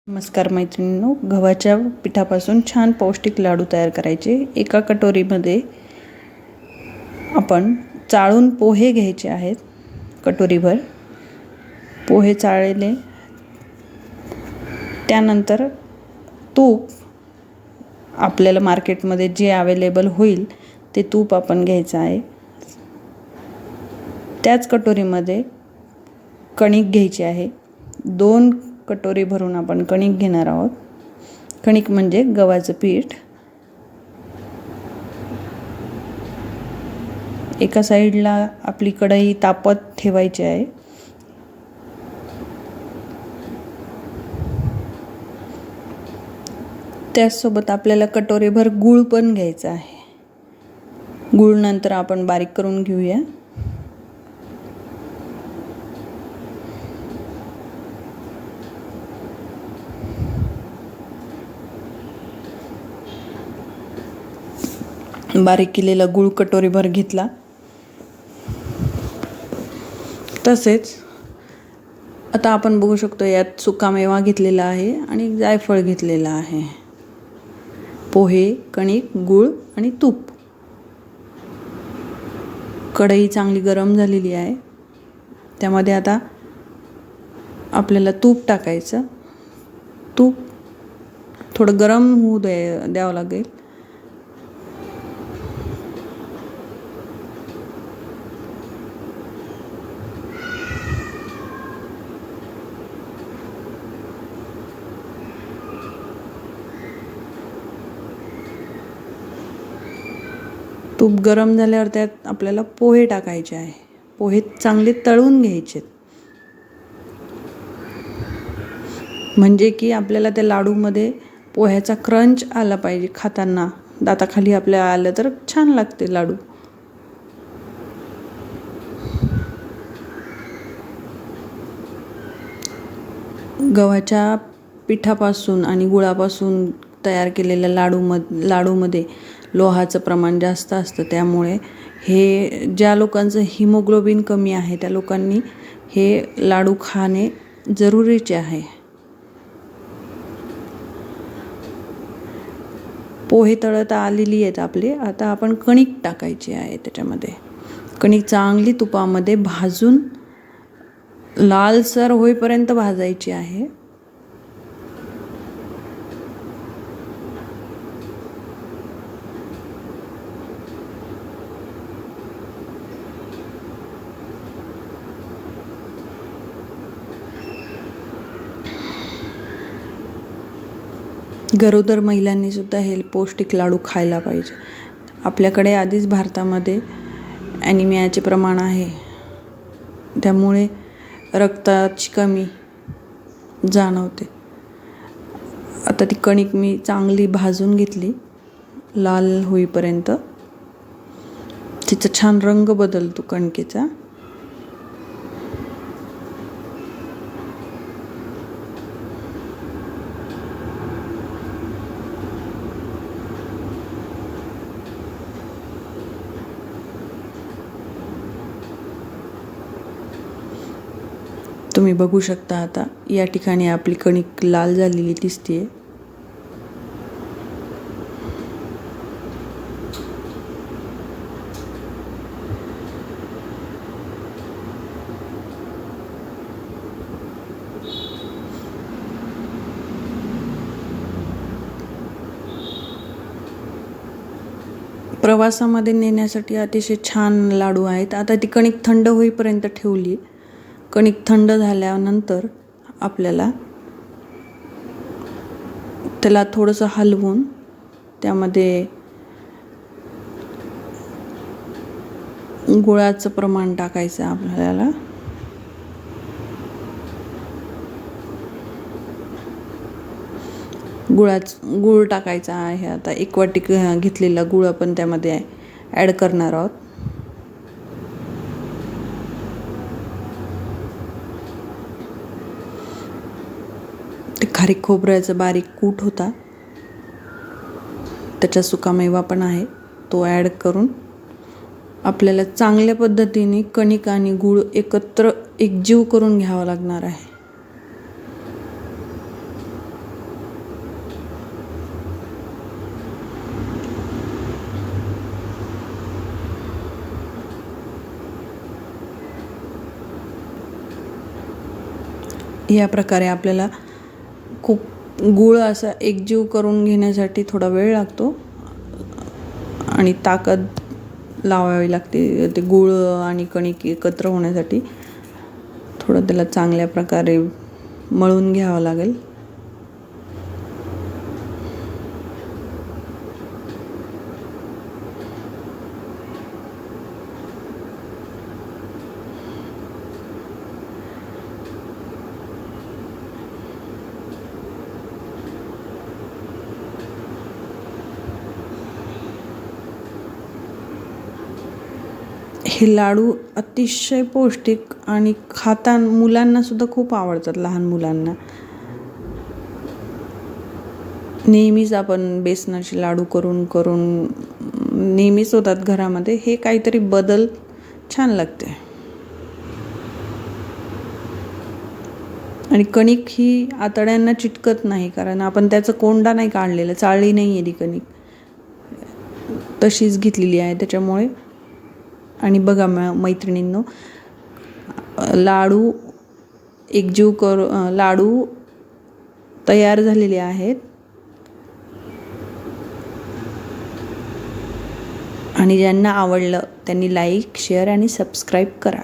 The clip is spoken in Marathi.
नमस्कार मैत्रिणींनो, गव्हाच्या पिठापासून छान पौष्टिक लाडू तयार करायचे। एका कटोरीमध्ये आपण चाळून पोहे घ्यायचे आहेत। कटोरीभर पोहे चाळले, त्यानंतर तूप आपल्याला मार्केटमध्ये जे अवेलेबल होईल ते तूप आपण घ्यायचं आहे। त्याच कटोरीमध्ये कणिक घ्यायची आहे। 2 कटोरी भरून आपण कणिक घेणार आहोत। कणिक म्हणजे गव्हाचं पीठ। एका साईडला आपली कढई तापत ठेवायची आहे। त्यासोबत आपल्याला कटोरीभर गूळ पण घ्यायचा आहे। गूळ नंतर आपण बारीक करून घेऊया। बारीक केलेला गूळ कटोरीभर घेतला। तसेच आता आपण बघू शकतो यात सुकामेवा घेतलेला आहे आणि जायफळ घेतलेला आहे। पोहे, कणिक, गूळ आणि तूप। कढई चांगली गरम झालेली आहे। त्यामध्ये आता आपल्याला तूप टाकायचं। तूप थोडं गरम होऊ द्यावं लागेल। तूप गरम झाल्यावर त्यात आपल्याला पोहे टाकायचे आहे। पोहे चांगले तळून घ्यायचे, म्हणजे की आपल्याला त्या लाडूमध्ये पोह्याचा क्रंच आला पाहिजे। खाताना दाताखाली आपल्याला आलं तर छान लागते लाडू। गव्हाच्या पिठापासून आणि गुळापासून तयार केलेल्या लाडूमध्ये लोहाचं प्रमाण जास्त असतं। त्यामुळे हे ज्या लोकांचं हिमोग्लोबिन कमी आहे त्या लोकांनी हे लाडू खाणे जरुरीचे आहे। पोहे तळता आलेली आहेत आपले। आता आपण कणिक टाकायची आहे। त्याच्यामध्ये कणिक चांगली तुपामध्ये भाजून लालसर होईपर्यंत भाजायची आहे। गरोदर महिलांनी सुद्धा हे पौष्टिक लाडू खायला पाहिजे। आपल्याकडे आधीच भारतामध्ये ॲनिमियाचे प्रमाण आहे, त्यामुळे रक्ताची कमी जाणवते। आता ती कणिक मी चांगली भाजून घेतली लाल होईपर्यंत। तिचा छान रंग बदलतो कणकेचा। तुम्ही बघू शकता आता या ठिकाणी आपली कणिक लाल झालेली दिसते। प्रवासामध्ये नेण्यासाठी अतिशय छान लाडू आहेत। आता ती कणिक थंड होईपर्यंत ठेवली। कणिक थंड झाल्यानंतर आपल्याला त्याला थोडंसं हलवून त्यामध्ये गुळाचं प्रमाण टाकायचं आपल्याला। गूळ टाकायचा आहे। आता 1 वाटी घेतलेला गूळ आपण त्यामध्ये ॲड करणार आहोत। खारीक खोबऱ्याचा बारीक कूट होता, त्याचा सुकामेवा पण आहे, तो ॲड करून आपल्याला चांगल्या पद्धतीने कणिक आणि गूळ एकत्र एकजीव करून घ्यावा लागणार आहे। या प्रकारे आपल्याला खूप गूळ असा एकजीव करून घेण्यासाठी थोडा वेळ लागतो आणि ताकद लावावी लागते. ते गूळ आणि कणिक एकत्र होण्यासाठी थोडं त्याला चांगल्या प्रकारे मळून घ्यावं लागेल. हे लाडू अतिशय पौष्टिक आणि मुलांनासुद्धा खूप आवडतात. लहान मुलांना नेहमीच आपण बेसनाचे लाडू करून करून नेहमीच होतात घरामध्ये. हे काहीतरी बदल छान लागते. आणि कणिक ही आतड्यांना चिटकत नाही, कारण आपण त्याचं कोंडा नाही काढलेला, चाळली नाही आहे ती कणिक, तशीच घेतलेली आहे त्याच्यामुळे. आणि बघा मैत्रिणींनो, लाडू लाडू तयार झालेले आहेत. आणि ज्यांना आवडलं त्यांनी लाईक, शेअर आणि सबस्क्राईब करा.